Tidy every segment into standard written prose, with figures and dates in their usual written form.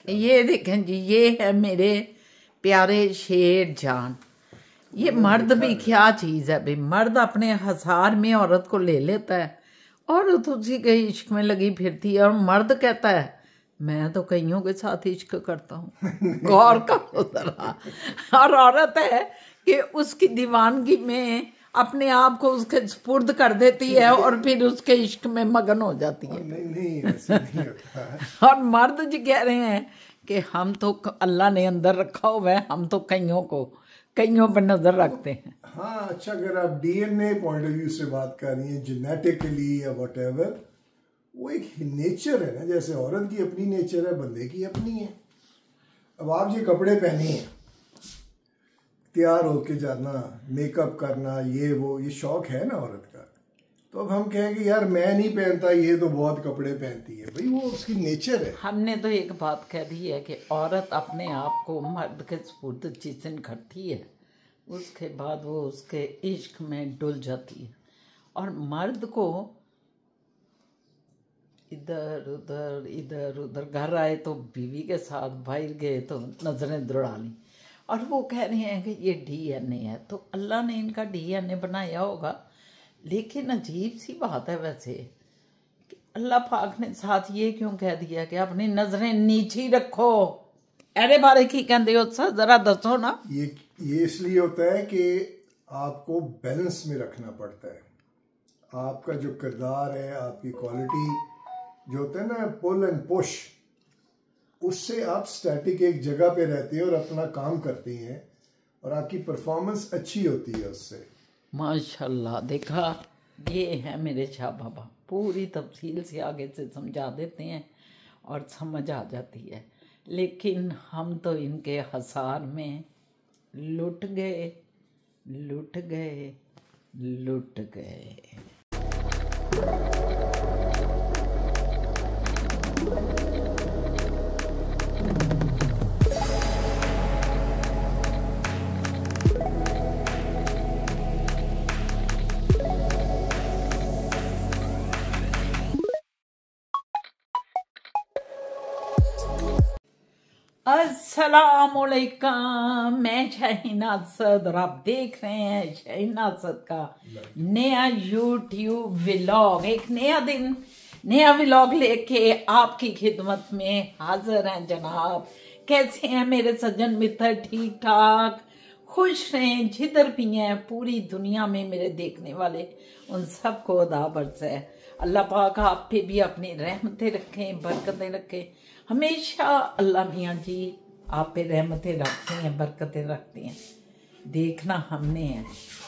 ये देखें जी, ये है मेरे प्यारे शेर जान। ये मर्द भी क्या चीज़ है भाई, मर्द अपने हसार में औरत को ले लेता है, औरत उसी के इश्क में लगी फिरती है, और मर्द कहता है मैं तो कईयों के साथ इश्क करता हूँ। गौर करो जरा। और औरत है कि उसकी दीवानगी में अपने आप को उसके सुपुर्द कर देती है और फिर उसके इश्क में मगन हो जाती है। नहीं ऐसे नहीं होता। और मर्द जी कह रहे हैं कि हम तो अल्लाह ने अंदर रखा हुआ है, हम तो कईयों पर नजर रखते हैं। हाँ अच्छा, अगर आप डीएनए पॉइंट ऑफ व्यू से बात कर रही हैं, जेनेटिकली या व्हाटएवर, वो एक नेचर है ना, जैसे औरत की अपनी नेचर है, बंदे की अपनी है। अब आप ये कपड़े पहने हैं, तैयार होके जाना, मेकअप करना, ये शौक है ना औरत का। तो अब हम कहें कि यार मैं नहीं पहनता, ये तो बहुत कपड़े पहनती है, भाई वो उसकी नेचर है। हमने तो एक बात कह दी है कि औरत अपने आप को मर्द के सुपुर्द जिस दिन करती है, उसके बाद वो उसके इश्क में डुल जाती है। और मर्द को इधर उधर घर आए तो बीवी के साथ, बाहर गए तो नजरें दौड़ा ली। और वो कह रहे हैं कि ये डीएनए है, तो अल्लाह ने इनका डीएनए बनाया होगा। लेकिन अजीब सी बात है वैसे कि अल्लाह पाक ने साथ ये क्यों कह दिया कि अपनी नजरें नीचे रखो। अरे बारे की कहते हो सर, जरा दसो ना। ये इसलिए होता है कि आपको बैलेंस में रखना पड़ता है। आपका जो किरदार है, आपकी क्वालिटी जो होता है ना, पुल एंड पुश, उससे आप स्टैटिक एक जगह पे रहते हैं और अपना काम करती हैं और आपकी परफॉर्मेंस अच्छी होती है उससे। माशाल्लाह, देखा, ये है मेरे शाह बाबा, पूरी तफसील से आगे से समझा देते हैं और समझ आ जाती है। लेकिन हम तो इनके हसार में लुट गए। अस्सलामुअलैकुम, मैं शाहीन असद और आप देख रहे हैं शाहीन असद का नया यूट्यूब व्लॉग। एक नया दिन, नया व्लॉग लेके आपकी खिदमत में हाजिर हैं जनाब। कैसे हैं मेरे सज्जन मित्र? ठीक ठाक, खुश रहें, जिधर भी हैं पूरी दुनिया में मेरे देखने वाले, उन सबको अदा बरस है। अल्लाह पाक आप पे भी अपनी रहमतें रखें, बरकतें रखें। हमेशा अल्लाह मियाँ जी आप पे रहमतें रखते हैं, बरकतें रखते हैं। देखना हमने है,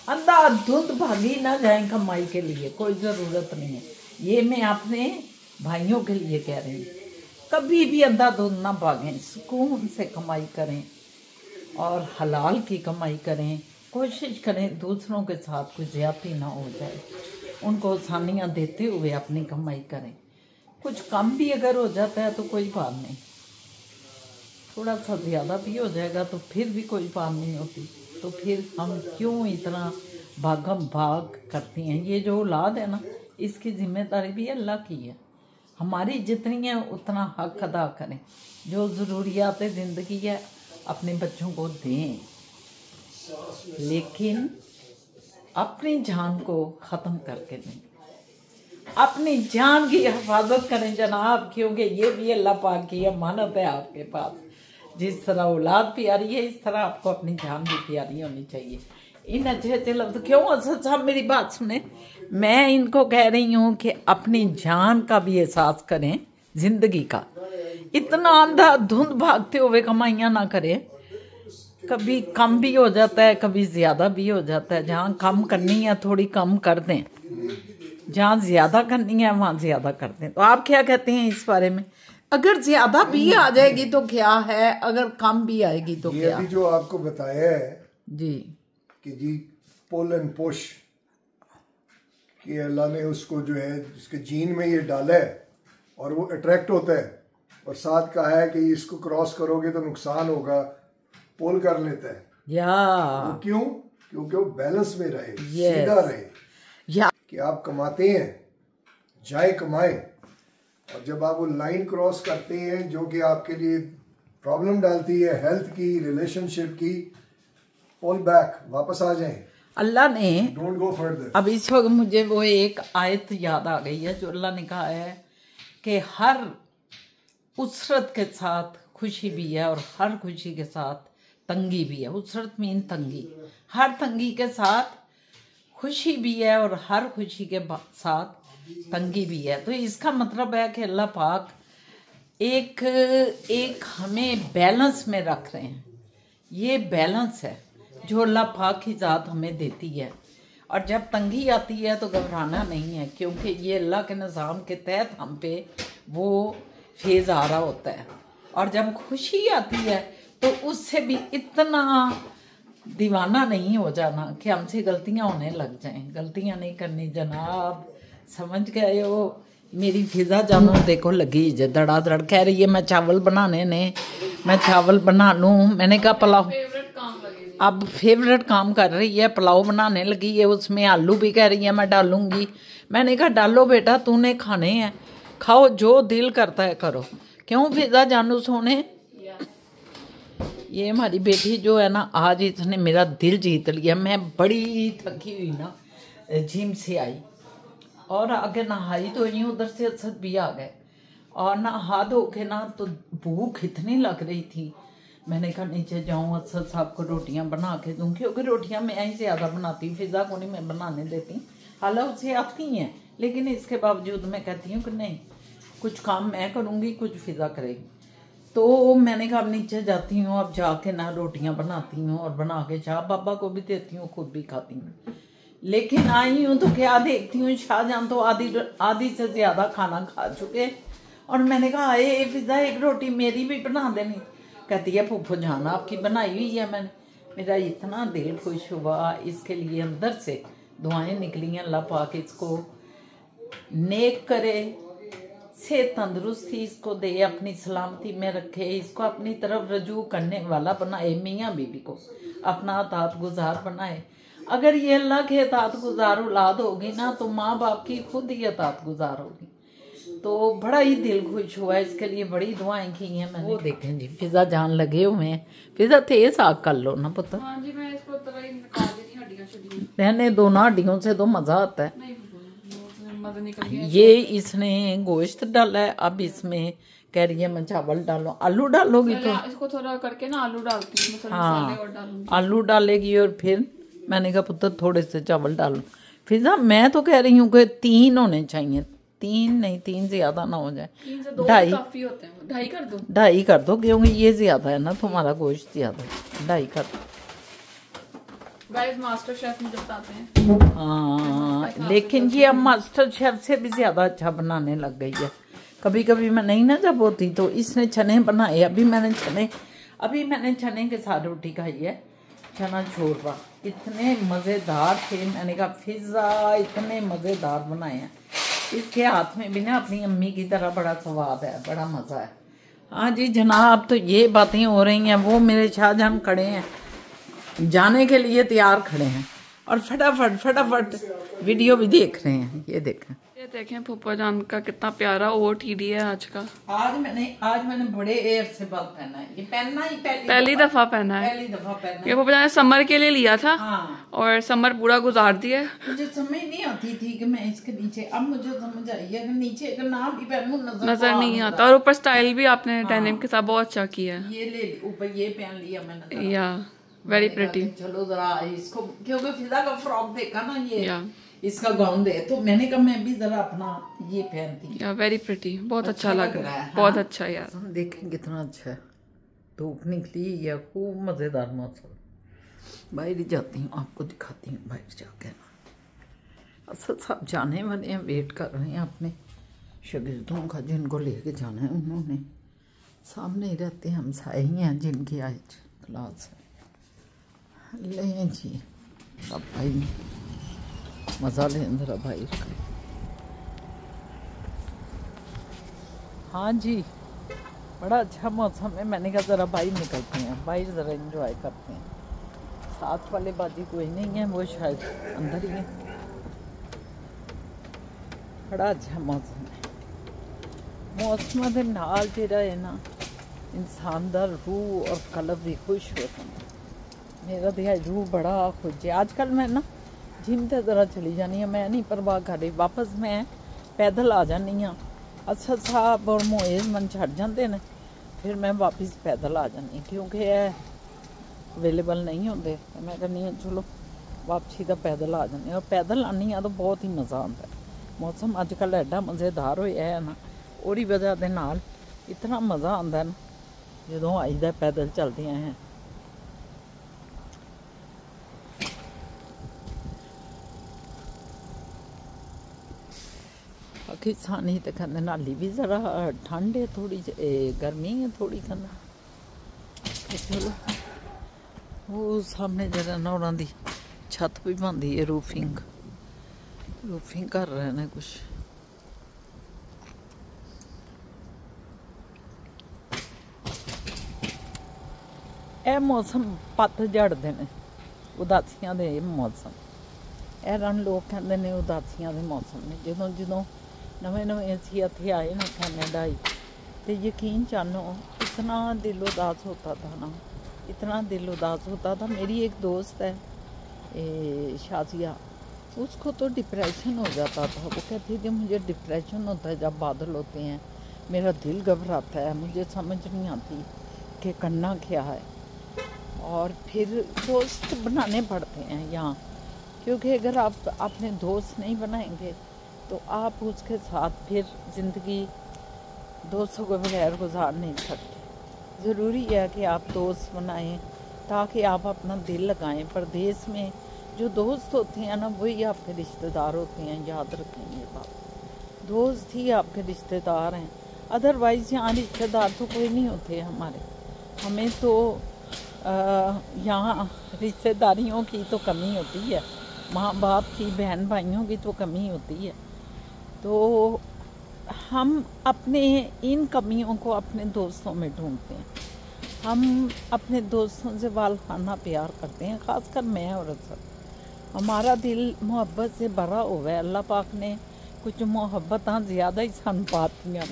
अंधाधुंध भागी ना जाए कमाई के लिए, कोई ज़रूरत नहीं है। ये मैं अपने भाइयों के लिए कह रही हूँ, कभी भी अंधाधुंध ना भागें, सुकून से कमाई करें और हलाल की कमाई करें। कोशिश करें दूसरों के साथ कोई ज़्यादती ना हो जाए, उनको आसानियाँ देते हुए अपनी कमाई करें। कुछ कम भी अगर हो जाता है तो कोई बात नहीं, थोड़ा सा ज़्यादा भी हो जाएगा तो फिर भी कोई बात नहीं होती। तो फिर हम क्यों इतना भागम भाग करती हैं? ये जो औलाद है ना, इसकी जिम्मेदारी भी अल्लाह की है। हमारी जितनी है उतना हक अदा करें, जो ज़रूरियात ज़िंदगी है अपने बच्चों को दें, लेकिन अपनी जान को ख़त्म करके दें। अपनी जान की हिफाजत करें जनाब, क्योंकि ये भी अल्लाह पाक की अमानत है आपके पास। जिस तरह औलाद प्यारी है, इस तरह आपको अपनी जान भी प्यारी होनी चाहिए। इन अच्छे अच्छे लफ्ज़ क्यों? असद साहब मेरी बात सुने, मैं इनको कह रही हूँ कि अपनी जान का भी एहसास करें, ज़िंदगी का। इतना अंधाधुंध भागते हुए कमाइयाँ ना करें। कभी कम भी हो जाता है, कभी ज़्यादा भी हो जाता है। जहाँ कम करनी है थोड़ी कम कर दें, जहाँ ज़्यादा करनी है वहाँ ज़्यादा कर दें। तो आप क्या कहते हैं इस बारे में? अगर ज़्यादा भी आ जाएगी तो क्या है, अगर कम भी आएगी तो क्या? अभी जो आपको बताया है जी कि जी पुल एंड पुश, कि अल्लाह ने उसको जो है उसके जीन में ये डाला है और वो अट्रैक्ट होता है, और साथ कहा है कि इसको क्रॉस करोगे तो नुकसान होगा, पुल कर लेता है। वो क्यों? क्योंकि वो बैलेंस में रहे, सीधा रहे। कि आप कमाते हैं, जाए कमाए, और जब आप वो लाइन क्रॉस करते हैं जो कि आपके लिए प्रॉब्लम डालती है हेल्थ की, रिलेशनशिप की। पुल बैक, वापस आ जाएं। अल्लाह ने डोंट गो फर्दर। अब इस वक्त मुझे वो एक आयत याद आ गई है जो अल्लाह ने कहा है कि हर उसरत के साथ खुशी भी है और हर खुशी के साथ तंगी भी है। उसरत मीन तंगी, हर तंगी के साथ खुशी भी है और हर खुशी के साथ तंगी भी है। तो इसका मतलब है कि अल्लाह पाक एक हमें बैलेंस में रख रहे हैं। ये बैलेंस है जो अल्लाह पाक की ज़ात हमें देती है। और जब तंगी आती है तो घबराना नहीं है, क्योंकि ये अल्लाह के निज़ाम के तहत हम पे वो फेज़ आ रहा होता है। और जब खुशी आती है तो उससे भी इतना दीवाना नहीं हो जाना कि हमसे गलतियां होने लग जाएं। गलतियां नहीं करनी जनाब, समझ गए हो। मेरी फिजा जानू देखो लगी जे धड़ाधड़ कह रही है मैं चावल बनाने ने, मैं चावल बना लूँ। मैंने कहा पुलाव, अब फेवरेट काम कर रही है, पुलाव बनाने लगी है। उसमें आलू भी कह रही है मैं डालूंगी। मैंने कहा डालो बेटा, तूने खाने हैं, खाओ, जो दिल करता है करो। क्यों फिजा जानू सोने? ये हमारी बेटी जो है ना, आज इसने मेरा दिल जीत लिया। मैं बड़ी थकी हुई ना, जिम से आई और आगे नहाई तो यूँ उधर से असद भी आ गए और नहा धो के ना तो भूख इतनी लग रही थी। मैंने कहा नीचे जाऊँ, असद साहब को रोटियां बना के दूँ, क्योंकि रोटियां मैं ही ज़्यादा बनाती हूँ, फिजा को नहीं मैं बनाने देती। हालांकि उसे आती हैं, लेकिन इसके बावजूद मैं कहती हूँ कि नहीं, कुछ काम मैं करूँगी, कुछ फिजा करेगी। तो मैंने कहा अब नीचे जाती हूँ, अब जाके ना रोटियां बनाती हूँ और बना के चाह बाबा को भी देती हूँ, खुद भी खाती हूँ। लेकिन आई हूँ तो क्या देखती हूँ, शाहजहां तो आधी से ज़्यादा खाना खा चुके। और मैंने कहा अरे फिजा एक रोटी मेरी भी बना देनी। कहती है फूफो जान आपकी बनाई हुई है मैंने। मेरा इतना दिल खुश हुआ, इसके लिए अंदर से दुआएं निकली हैं, अल्लाह पाक इसको नेक करे, से तंदुरुस्ती इसको दे, अपनी सलामती में रखे, इसको अपनी तरफ रजू करने वाला बनाए, मियाँ बीवी को अपना अतात गुजार बनाए। अगर ये अल्लाह के अतात गुजार औलाद होगी ना तो माँ बाप की खुद ही अतात गुजार होगी। तो बड़ा ही दिल खुश हुआ, इसके लिए बड़ी दुआएं की हैं मैंने। वो देखें जी फिजा जान लगे हुए हैं। फिजा तेज आग कर लो ना पुत्र। हाँ जी, मैं इसको तरह ही निकाल देती हूं, हड्डियां छड्डियां। रहने दो ना, हड्डियों से तो मजा आता है। नहीं मजा निकल गया। ये इसने गोश्त डाला है, अब इसमें कह रही है मैं चावल डालो। आलू डालोगी तो इसको थोड़ा करके ना आलू डालती हूँ, हाँ मसाले और डालूंगी। आलू डालेगी और फिर मैंने कहा पुत्र थोड़े से चावल डालो। फिजा मैं तो कह रही हूँ कि 3 होने चाहिए, 3 नहीं, 3 ज्यादा ना हो जाए, 3 से 2 ढाई काफी होते हैं। 2.5 कर दूं? 2.5 कर दो, क्योंकि ये ज्यादा है ना, तुम्हारा गोश्त ज्यादा है। 2.5 कर दो। गाइस मास्टर शेफ मुझे बताते हैं। हाँ लेकिन ये अब मास्टर शेफ से भी ज्यादा अच्छा बनाने लग गई है। कभी कभी मैं नहीं ना जब होती तो इसने चने बनाए। अभी मैंने चने के साथ रोटी खाई है, चना छोरवा, इतने मज़ेदार थे। मैंने कहा फिजा इतने मज़ेदार बनाए हैं। इसके हाथ में भी ना अपनी अम्मी की तरह बड़ा स्वाद है, बड़ा मज़ा है। हाँ जी जनाब, तो ये बातें हो रही हैं। वो मेरे शाहजहां खड़े हैं, जाने के लिए तैयार खड़े हैं और फटाफट वीडियो भी देख रहे हैं। ये देखें फूफा जान का कितना प्यारा OOTD है आज का। आज मैंने बड़े एयर से बाल पहना है। ये पहनना ही पहली दफा पहना है। ये फूफा जान ने समर के लिए लिया था। हाँ। और समर पूरा गुजार दिया। मुझे समझ नहीं आती थी कि मैं इसके नीचे, अब मुझे समझ आई है कि नीचे अगर ना भी पहनूं नजर नहीं आता। और ऊपर स्टाइल भी आपने डेनिम के साथ बहुत अच्छा किया है। ये ले ऊपर ये पहन लिया मैंने, या वेरी प्रिटी। चलो जरा इसको, क्योंकि फिजा का फ्रॉक देखा ना, ये इसका गाउन दे, तो मैंने कहा मैं भी जरा अपना ये पहनती। या वेरी प्रिटी, बहुत अच्छा लग रहा है। बहुत अच्छा यार, हम देखें कितना अच्छा है। धूप निकली या खूब मजेदार मौसम। बाहर ही जाती हूँ, आपको दिखाती हूँ बाहर जाके ना। असल साहब जाने वाले हैं, वेट कर रहे हैं अपने शागिर्दों का जिनको लेके जाना है। उन्होंने सामने ही रहते हैं, हमसाए ही हैं जिनकी आज क्लास है। ले जी अब भाई मज़ा लें ज़रा भाई का। हाँ जी बड़ा अच्छा मौसम है। मैंने कहा ज़रा बाहर निकलते हैं, बाहर ज़रा एंजॉय करते हैं। साथ वाले बाजी कोई नहीं है, वो शायद अंदर ही है। बड़ा अच्छा मौसम है। मौसम के नाल जिहड़ा है ना इंसान दा रूह और कल्ब भी खुश हो जाता। मेरा तो रूह बड़ा खुश है। आजकल मैं ना जिम ते जरा चली जानी, मैं नहीं परवाह कर रही, वापस मैं पैदल आ जानी हाँ। असद साहब और मोएज मन छड़ जाते हैं, फिर मैं वापस पैदल आ जानी, क्योंकि अवेलेबल नहीं होंगे। मैं कहनी हाँ चलो वापसी तो पैदल आ जाने, और पैदल आनी तो बहुत ही मज़ा आता है। मौसम अजकल एडा मज़ेदार होया है ना, ओरी वजह के नाल इतना मज़ा आता है ना जो आईदा पैदल चलते हैं। पाकिस्तानी तो कहते नाली भी ज़रा ठंड है थोड़ी, गर्मी है थोड़ी कहना। चलो वो सामने जरा ना उन्होंने छत भी बनती है, रूफिंग कर रहे हैं कुछ। यह मौसम पतझड़ दे ने, उदासियां दे मौसम, यह लोग कहते हैं उदासियां दे मौसम ने। जो नवे असी इत्थे आए ना कैनेडा ही, तो यकीन जानो इतना दिल उदास होता था ना, इतना दिल उदास होता था। मेरी एक दोस्त है शाजिया, उसको तो डिप्रेशन हो जाता था। वो कहती थी मुझे डिप्रेशन होता है जब बादल होते हैं, मेरा दिल घबराता है, मुझे समझ नहीं आती कि करना क्या है। और फिर दोस्त बनाने पड़ते हैं यहाँ, क्योंकि अगर आप अपने दोस्त नहीं बनाएंगे तो आप उसके साथ फिर ज़िंदगी दोस्तों के बगैर गुजार नहीं सकते। ज़रूरी है कि आप दोस्त बनाएं ताकि आप अपना दिल लगाएं। परदेश में जो दोस्त होते हैं ना, वही आपके रिश्तेदार होते हैं, याद रखें ये बात। दोस्त ही आपके रिश्तेदार हैं, अदरवाइज़ यहाँ रिश्तेदार तो कोई नहीं होते हमारे। हमें तो यहाँ रिश्तेदारियों की तो कमी होती है, माँ बाप की, बहन भाइयों की तो कमी होती है। तो हम अपने इन कमियों को अपने दोस्तों में ढूंढते हैं। हम अपने दोस्तों से वालखाना प्यार करते हैं, ख़ासकर मैं और असद। हमारा दिल मोहब्बत से भरा हुआ है। अल्लाह पाक ने कुछ मुहब्बत ज़्यादा ही सानू पातियां,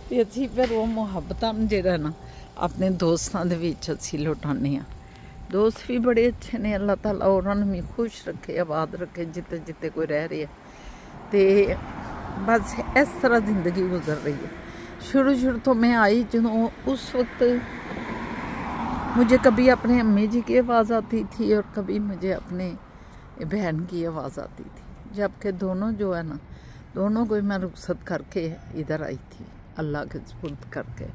तो असी फिर वो मुहब्बत जो ना अपने दोस्तों के विच असी लुटाने हैं। दोस्त भी बड़े अच्छे ने, अल्लाह ताला उन्होंने भी खुश रखे, आबाद रखे जिते जिते कोई रह रही है। तो बस इस तरह ज़िंदगी गुजर रही है। शुरू तो मैं आई जो उस वक्त मुझे कभी अपने अम्मी जी की आवाज़ आती थी और कभी मुझे अपने बहन की आवाज़ आती थी, जबकि दोनों जो है ना, दोनों को मैं रुखसत करके इधर आई थी, अल्लाह के सुपुर्द करके,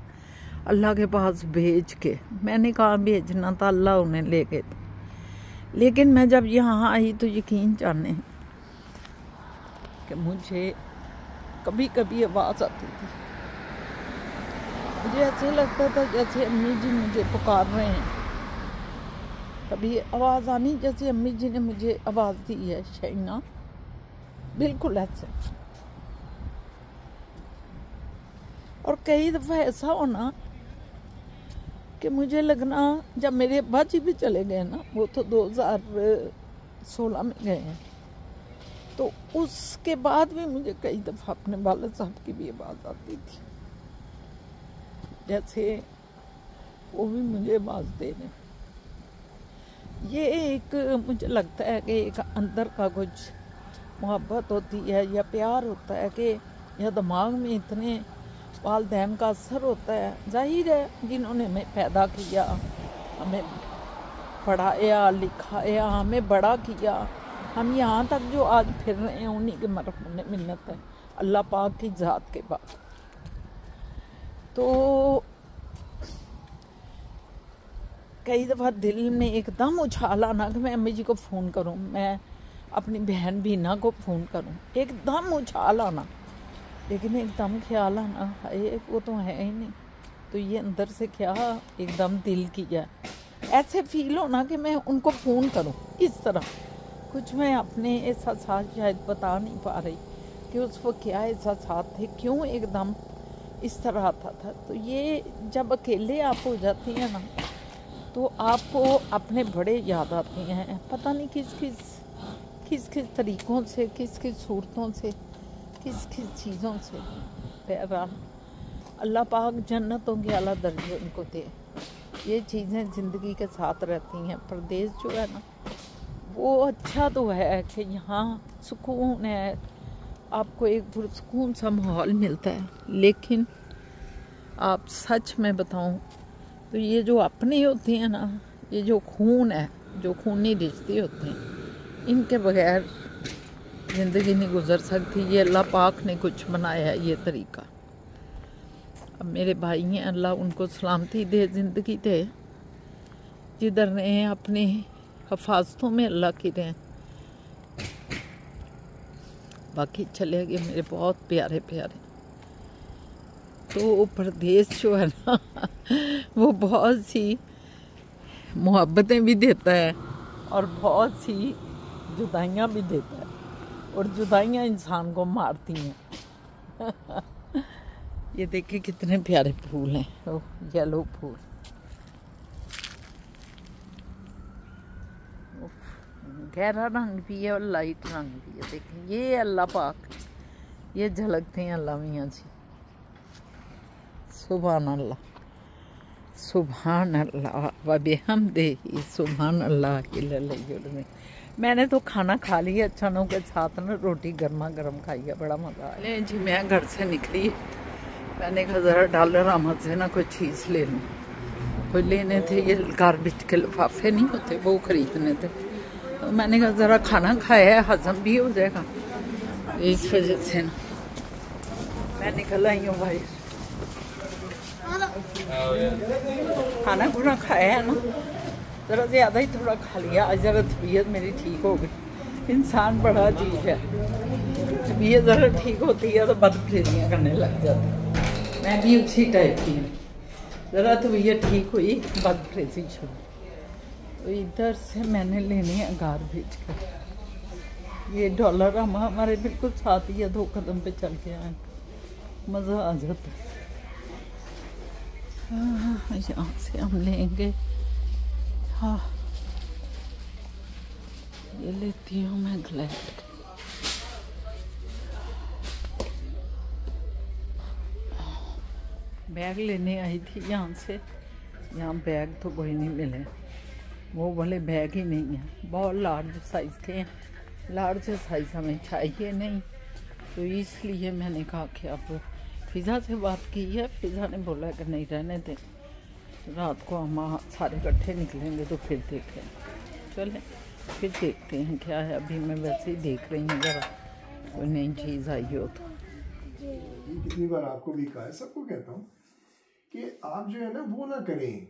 अल्लाह के पास भेज के। मैंने कहा भेजना था, अल्लाह उन्हें ले गए थे। लेकिन मैं जब यहाँ आई तो यकीन जाने कि मुझे कभी कभी आवाज़ आती थी, मुझे ऐसे लगता था जैसे अम्मी जी मुझे पुकार रहे हैं। कभी आवाज़ आनी जैसे अम्मी जी ने मुझे आवाज़ दी है, शैना, बिल्कुल ऐसे। और कई दफ़ा ऐसा होना कि मुझे लगना, जब मेरे अब्बा जी भी चले गए ना, वो तो 2016 में गए हैं, तो उसके बाद भी मुझे कई दफ़ा अपने वालिद साहब की भी आवाज़ आती थी, जैसे वो भी मुझे आवाज़ दे रहे। ये एक मुझे लगता है कि एक अंदर का कुछ मोहब्बत होती है या प्यार होता है, कि या दिमाग में इतने वालिदैन का असर होता है। जाहिर है जिन्होंने हमें पैदा किया, हमें पढ़ाया लिखाया, हमें बड़ा किया, हम यहाँ तक जो आज फिर रहे हैं, उन्हीं के मरहूम ने मिन्नत है अल्लाह पाक की ज़ात के बाद। तो कई दफ़ा दिल में एकदम उछाल आना कि मैं अम्मी जी को फ़ोन करूं, मैं अपनी बहन बीना को फ़ोन करूं, एकदम उछाल आना। लेकिन एकदम ख्याल आना है वो तो है ही नहीं, तो ये अंदर से क्या एकदम दिल किया, ऐसे फील होना कि मैं उनको फ़ोन करूं। इस तरह कुछ मैं अपने एहसास शायद बता नहीं पा रही कि उस वक्त क्या एहसास थे, क्यों एकदम इस तरह आता था। तो ये जब अकेले आप हो जाती हैं ना, तो आपको अपने बड़े याद आते हैं, पता नहीं किस किस तरीक़ों से, किस किस सूरतों से, किस किस चीज़ों से। बहरहाल अल्लाह पाक जन्नतों के आला दर्जे उनको दे। ये चीज़ें ज़िंदगी के साथ रहती हैं। प्रदेश जो है ना वो अच्छा तो है कि यहाँ सुकून है, आपको एक पुरसुकून सा माहौल मिलता है, लेकिन आप सच में बताऊँ तो ये जो अपने होते हैं ना, ये जो खून है, जो खूनी रिश्ते होते हैं, इनके बगैर ज़िंदगी नहीं गुजर सकती। ये अल्लाह पाक ने कुछ बनाया है ये तरीका। अब मेरे भाई हैं, अल्लाह उनको सलामती दे, ज़िंदगी दे, जिधर ने अपने हिफाजतों में अल्लाह की दें। बाकी चले गए मेरे बहुत प्यारे प्यारे। तो प्रदेश जो है ना वो बहुत सी मोहब्बतें भी देता है और बहुत सी जुदाइयाँ भी देता है, और जुदाइयाँ इंसान को मारती हैं। ये देखिए कितने प्यारे फूल हैं, वो येलो फूल। गहरा रंग भी है और लाइट रंग भी है। देखिए ये अल्लाह पाक, ये झलकते हैं अल्लाह मियाँ जी। सुभान अल्लाह, सुभान अल्लाह व बिहम्दिही, सुभान अल्लाह की ललैल। मैंने तो खाना खा लिया, चनों के साथ ना रोटी गर्मा गर्म खाई है, बड़ा मज़ा आया जी। मैं घर से निकली, मैंने कहा ज़रा डॉलर अहमद से ना कोई चीज़ ले लूँ। कोई लेने थे, ये गार्बेज के लिफाफे नहीं होते, वो ख़रीदने थे। तो मैंने कहा ज़रा खाना खाया है, हज़म भी हो जाएगा, इस वजह से ना मैं निकल आई हूँ भाई। खाना पूरा खाया है ना, ज़रा ज़्यादा ही थोड़ा खा लिया आज। ज़रा तबीयत मेरी ठीक हो गई। इंसान बड़ा अजीब है, तबीयत ज़रा ठीक होती है तो बदफेरियाँ करने लग जाती। मैं भी उसी टाइप की हूँ, ज़रा तबीयत ठीक हुई बदफेरी शुरू। तो इधर से मैंने लेने हैं गार्बेज का। ये डॉलर हम हमारे बिल्कुल साथ ही है, 2 कदम पे चल के आए, मज़ा आ जाता है। यहाँ से हम लेंगे, हाँ ये लेती हूँ मैं ग्लैड। बैग लेने आई थी यहाँ से, यहाँ बैग तो कोई नहीं मिले, वो वाले बैग ही नहीं है, बहुत लार्ज साइज़ के हैं। लार्ज साइज़ हमें चाहिए नहीं, तो इसलिए मैंने कहा कि अब फ़िज़ा से बात की है। फ़िज़ा ने बोला कि नहीं रहने दें, रात को हम सारे इकट्ठे निकलेंगे तो फिर देखें। चलें फिर देखते हैं क्या है। अभी मैं वैसे ही देख रही हूँ, ज़रा कोई नई चीज़ आई हो तो। कितनी बार आपको भी कहा है, सबको कहता हूँ कि आप जो है ना वो ना करें,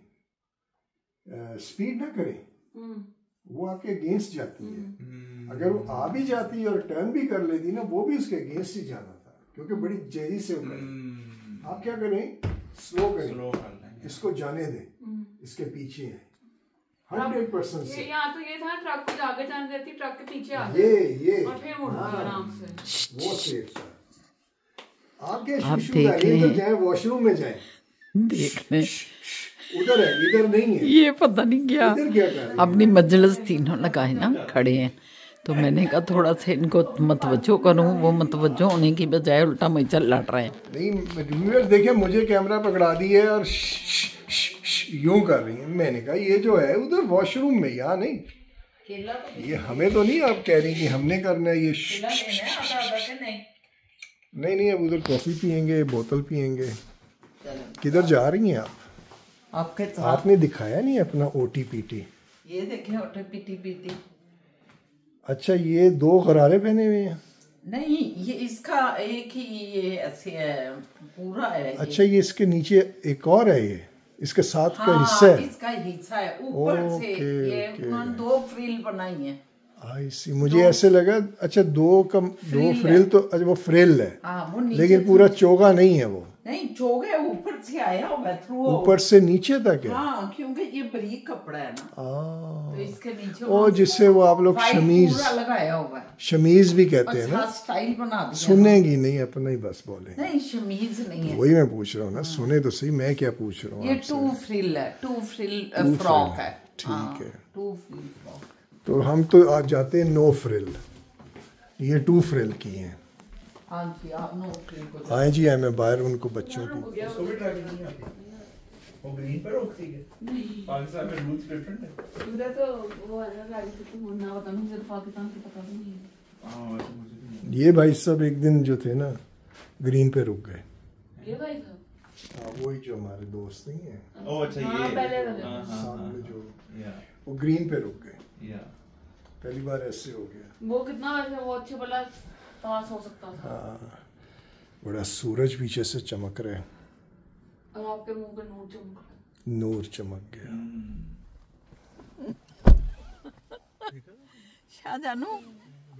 स्पीड ना करें, वो आपके अगेंस्ट जाती है। अगर वो आ भी जाती और टर्न भी कर लेती ना, वो भी उसके अगेंस्ट ही जाना था, क्योंकि बड़ी तेजी से वो करें। आप क्या करें, स्लो करें, इसको जाने दें, इसके पीछे है 100% से। यहाँ तो ये था ट्रक को आगे जाने देती, ट्रक के पीछे आ ये और फिर मुड़ गई आराम से, वो सेफ था। आप क्या शुशुदारी तो जाए, वॉशरूम में जाए, देख लें उधर है, इधर नहीं है। ये पता नहीं क्या, इधर क्या कर रहे हैं? अपनी मजलिस तीनों लगाए ना खड़े हैं, तो मैंने कहा थोड़ा सा इनको मतवज्जो करूं, वो मतवज्जो होने की बजाय उल्टा मुझे लड़ रहे हैं। नहीं व्यूअर्स देखें, मुझे कैमरा पकड़ा दिए और यूं कर रही है। मैंने कहा ये जो है उधर वॉशरूम में, यहाँ नहीं, ये हमें तो नहीं आप कह रही कि हमने करना है ये। नहीं अब उधर कॉफ़ी पियेंगे, बोतल पियेंगे। किधर जा रही हैं आप? आपके साथ आपने दिखाया नहीं अपना OTPT। ये देखें OTPT। अच्छा ये 2 गरारे पहने हुए हैं? नहीं, ये इसका एक ही, ये ऐसे है, पूरा है। अच्छा ये इसके नीचे एक और है, ये इसके साथ हाँ, का हिस्सा है। इसका हिस्सा है ऊपर से। ये उन्होंने 2 फ्रिल बनाई है। आई सी, मुझे ऐसे लगा अच्छा 2 फ्रिल तो अच्छा वो फ्रिल है। वो लेकिन पूरा चोगा नहीं है, वो नहीं चोगा ऊपर से आया हुआ, थ्रू ऊपर से नीचे तक है। हाँ, क्योंकि ये बारीक कपड़ा है ना, तो इसके नीचे और जिससे वो आप लोग शमीज लगाया हुआ है, शमीज भी कहते हैं ना। स्टाइल बना दिया। सुनेगी नहीं, अपना ही बस बोले। नहीं शमीज नहीं है, वही मैं पूछ रहा हूँ ना, सुने तो सही, मैं क्या पूछ रहा हूँ। ये 2 फ्रिल है, 2 फ्रिल फ्रॉक है। ठीक है, 2 फ्रिल फ्रॉक। तो हम तो आज जाते हैं 9 फ्रिल, ये 2 फ्रिल की हैं। हाँ जी आप नो आए जी, आए मैं बाहर उनको बच्चों को उसको भी ट्रैफिक नहीं आती, वो ग्रीन पर रोकती है। पाकिस्तान में रूल्स डिफरेंट है। उधर तो वो है ना गाड़ी से मुन्ना पता नहीं, मुझे तो पाकिस्तान की पता भी नहीं है। हाँ वैसे मुझे भी नहीं। ये भाई सब एक दिन जो थे ना ग्रीन पे रुक गए। ये भाई साहब हाँ वही जो हमारे दोस्त नहीं है ओह अच्छा हाँ, ये पहले वाले। हाँ, हाँ, सामने जो या वो ग्रीन पे रुक गए। या पहली बार ऐसे हो गया। वो कितना वैसे वो अच्छे भला पास हो सकता था। हाँ बड़ा सूरज पीछे से चमक रहा है, और आपके मुंह पे नोट चमक रहा है। नूर चमक गया। शाहजानू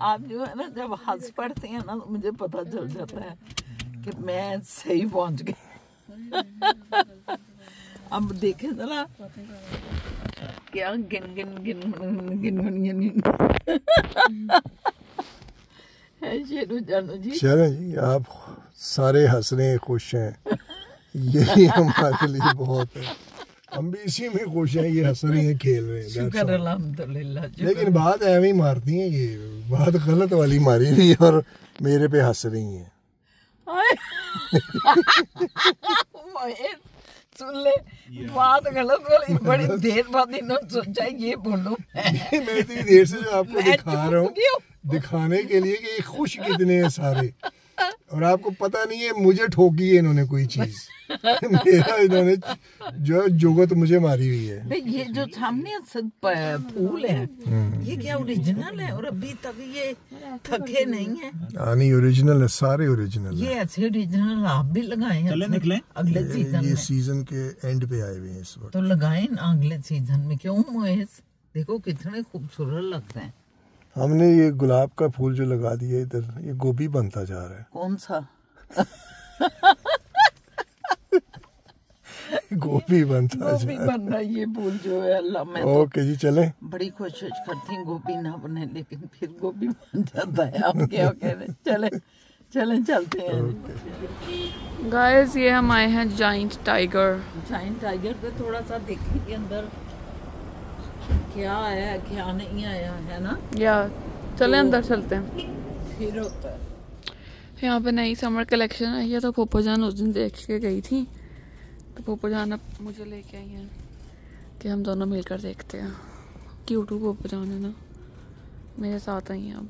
आप जो है ना जब हंस पड़ते हैं ना तो मुझे पता चल जाता है कि मैं सही पहुंच गई। अब देखे जरा क्या गिन गिन गिन गिन गिन गिन है शेरू जानू जी। चलें जी, आप सारे हंस रहे हैं, खुश हैं, यही हमारे लिए बहुत है। हम भी इसी में खुश हैं, ये हंस रही हैं, खेल रहे हैं। that's शुक्र all। अल्हम्दुलिल्लाह। लेकिन बात ऐਵੇਂ ही मारती हैं, ये बात गलत वाली मारी हुई है और मेरे पे हंस रही हैं। महेश, सुन ले बात गलत वाली, बड़ी देर बाद इन्होंने सोचा ये बोलूं मैं इतनी देर से जो आपको मैं दिखा रहा हूँ, चुप क्यों? दिखाने के लिए कि ये खुश कितने हैं सारे, और आपको पता नहीं है मुझे ठोकी है इन्होंने कोई चीज। मेरा इन्होंने जो जुगत मुझे मारी हुई है। भाई ये जो सामने फूल है ये क्या ओरिजिनल है? और अभी तक ये थके नहीं है। नहीं ओरिजिनल है, सारे ओरिजिनल ये है। ऐसे ओरिजिनल आप भी लगाएं। चले निकलें? अगले सीजन ये में सीजन के एंड पे आए हुए हैं इस वक्त। तो लगाएं ना अगले सीजन में। क्यों महेश, देखो कितने खूबसूरत लगते हैं। हमने ये गुलाब का फूल जो लगा दिया इधर, ये गोभी बनता जा रहा है। कौन सा? गोभी बनता गोभी जा बन रहा है ये फूल जो है। अल्लाह मैं रहा है। तो ओके जी चलें। बड़ी कोशिश करती हूँ गोभी ना बने, लेकिन फिर गोभी बन जाता है। आप क्या कह रहे हैं? चले चले चलते हैं। गाइस ये हम आए हैं जाइंट टाइगर। जाइंट टाइगर पे थोड़ा सा देखेंगे अंदर क्या आया क्या नहीं आया है ना, या चले अंदर चलते हैं। फिर होता है। यहाँ पे नई समर कलेक्शन आई है तो पोपो जान उस दिन देख के गई थी, तो पोपो जान अब मुझे लेके आई हैं कि हम दोनों मिलकर देखते हैं। क्यूट पोपो जान है ना, मेरे साथ आई हैं। अब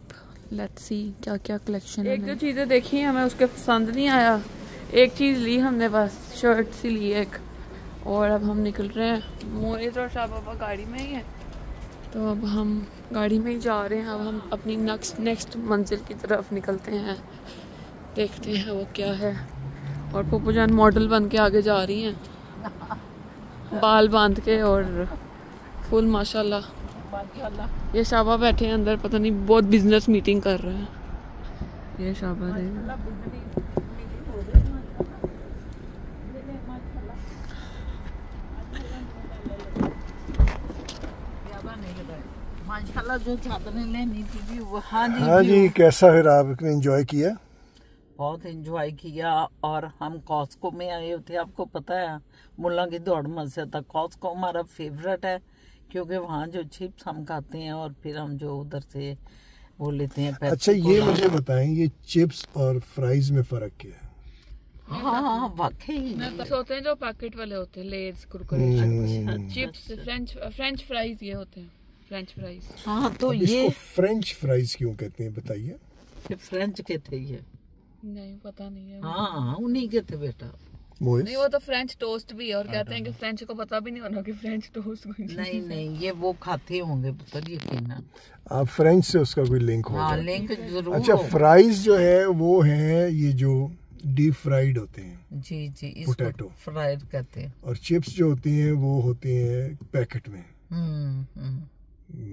लेट्स सी क्या क्या कलेक्शन है। एक जो चीज़ें देखी हमें उसके पसंद नहीं आया, एक चीज़ ली हमने, बस शर्ट सी ली एक, और अब हम निकल रहे हैं। मोहित और शाह बाबा गाड़ी में ही है, तो अब हम गाड़ी में ही जा रहे हैं। अब हम अपनी नेक्स्ट मंजिल की तरफ निकलते हैं, देखते हैं वो क्या है। और पप्पू जान मॉडल बन के आगे जा रही हैं, बाल बांध के और फुल माशाल्लाह। ये शाबा बैठे हैं अंदर, पता नहीं बहुत बिजनेस मीटिंग कर रहे हैं। ये शाबा माशाल्लाह जो चादरें लेनी थी वो। हाँ जी कैसा फिर आपने एंजॉय किया? बहुत एंजॉय किया। और हम कॉस्को में आए थे, आपको पता है मुल्ला की दौड़ मस्जिद तक। कॉस्को हमारा फेवरेट है क्योंकि वहाँ जो चिप्स हम खाते हैं और फिर हम जो उधर से वो लेते हैं। अच्छा ये मुझे बताएं, ये चिप्स और फ्राइज में फर्क क्या है? हाँ वाकई होते हैं जो पैकेट वाले होते हैं, लेज कुरकुरे चिप्स, फ्रेंच फ्राइज ये होते हैं, फ्रेंच फ्राइज। हाँ तो अब ये इसको फ्रेंच फ्राइज क्यों कहते हैं बताइए? फ्रेंच के थे ये। नहीं पता नहीं है। हाँ उन्हीं के थे बेटा। नहीं वो तो फ्रेंच टोस्ट भी है, और कहते हैं कि फ्रेंच को पता भी नहीं होना कि फ्रेंच टोस्ट नहीं नहीं ये वो खाते होंगे पुत्र, यकीनन। आप फ्रेंच से उसका कोई लिंक होगा? हाँ लिंक जरूर। अच्छा फ्राइज जो है वो है ये जो डीप फ्राइड होते हैं। जी जी पोटैटो फ्राइड कहते हैं। और चिप्स जो होती हैं वो होती हैं पैकेट में।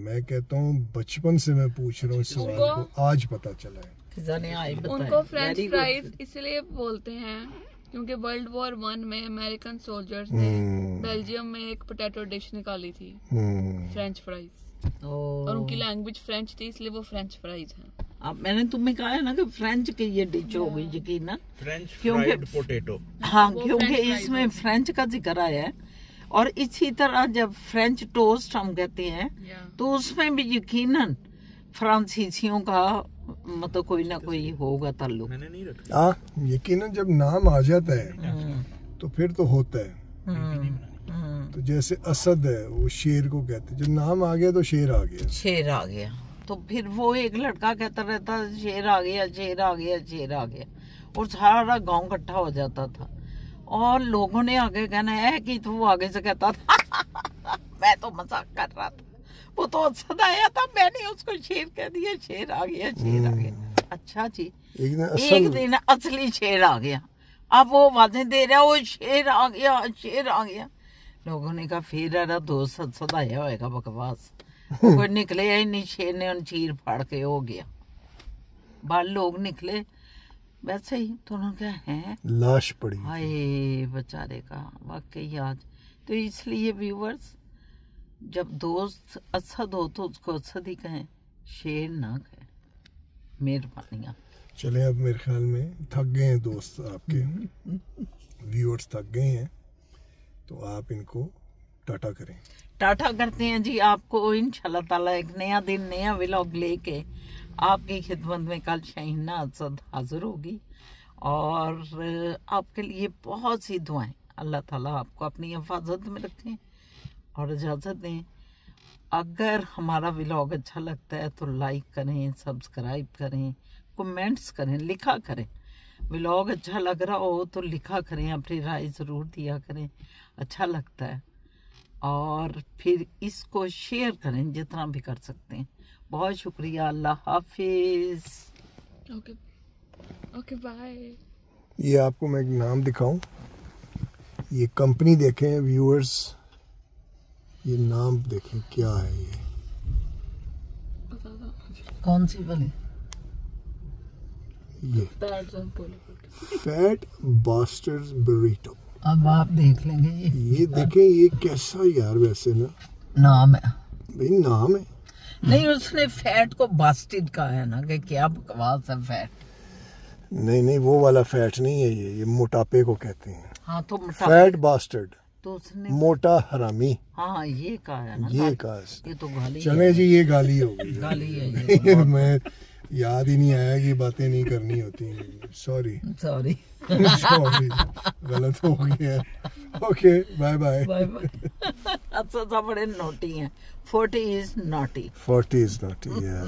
मैं कहता हूँ बचपन से मैं पूछ रहा हूँ इस सवाल को, आज पता चला है। उनको फ्रेंच फ्राइज इसलिए बोलते हैं क्योंकि वर्ल्ड वॉर 1 में अमेरिकन सोल्जर्स ने बेल्जियम में एक पोटैटो डिश निकाली थी, फ्रेंच फ्राइज, और उनकी लैंग्वेज फ्रेंच थी इसलिए वो फ्रेंच फ्राइज हैं। अब मैंने तुम्हें कहा है ना कि फ्रेंच की ये डिश हो गई यकीनन, फ्रेंच फ्राइड पोटैटो। हाँ क्योंकि इसमें फ्रेंच का जिक्र आया है। और इसी तरह जब फ्रेंच टोस्ट हम कहते हैं तो उसमें भी यकीनन फ्रांसीसियों का मतलब कोई ना कोई होगा ताल्लुक। मैंने नहीं रखा। हाँ, यकीनन जब नाम आ जाता है तो फिर तो होता है। तो जैसे असद है, वो शेर को कहते हैं, जब नाम आ गया तो शेर आ गया। शेर आ गया। तो फिर वो एक लड़का कहता रहता शेर आ गया, शेर आ गया, शेर आ गया, और सारा गांव इकट्ठा हो जाता था। और लोगों ने आगे कहना है कि तो वो आगे से कहता था मैं तो मजाक कर रहा था, वो तो असद आया था, मैंने उसको शेर कह दिया, शेर आ गया, शेर आ गया। अच्छा जी, एक दिन असली शेर आ गया। अब वो आवाजें दे रहा, वो शेर आ गया, शेर आ गया। लोगों ने कहा फिर अरे दोस्त असद आया होएगा, बकवास। कोई निकले ही नहीं, शेर ने उन चीर फाड़ के हो गया। बाल लोग निकले वैसे ही, तो उन्होंने कहा है लाश पड़ी, हाय बेचारे का, वाकई आज। तो इसलिए व्यूवर्स, जब दोस्त असद हो तो उसको असद ही कहें, शेर ना कहें। मेहरबानियाँ। चले, अब मेरे ख्याल में थक गए हैं दोस्त आपके, व्यूअर्स थक गए हैं, तो आप इनको टाटा करें। टाटा करते हैं जी आपको। इंशाल्लाह ताला एक नया दिन, नया व्लॉग लेके आपकी खिदमत में कल शहीना असद हाजिर होगी। और आपके लिए बहुत सी दुआएं। अल्लाह ताला आपको अपनी हिफाजत में रखें और इजाज़त दें। अगर हमारा व्लॉग अच्छा लगता है तो लाइक करें, सब्सक्राइब करें, कमेंट्स करें, लिखा करें। व्लॉग अच्छा लग रहा हो तो लिखा करें, अपनी राय ज़रूर दिया करें, अच्छा लगता है। और फिर इसको शेयर करें जितना भी कर सकते हैं। बहुत शुक्रिया, अल्लाह हाफिज। Okay okay bye. ये आपको मैं एक नाम दिखाऊं, ये कंपनी देखें व्यूअर्स, ये नाम देखें क्या है ये, कौन सी वाली? ये फैट बास्टर्स बुरीटो। अब आप देख लेंगे। ये देखें, ये कैसा यार, वैसे ना नाम है भाई, नाम है। नहीं, उसने फैट को बास्टिड कहा है ना, कि क्या बकवास है फैट। नहीं नहीं, वो वाला फैट नहीं है, ये मोटापे को कहते हैं। हाँ तो फैट बास्टर्ड, तो उसने मोटा हरामी, हाँ ये कहा है ना। ये कहा। ये तो गाली चले जी, ये गाली हो गई। गाली है ये। मैं याद ही नहीं आया कि बातें नहीं करनी होती। सॉरी सॉरी सॉरी, गलत हो गया। Okay, bye bye. Bye bye. अच्छा, बड़े नोटी हैं। 40 is naughty. 40 is naughty, yeah.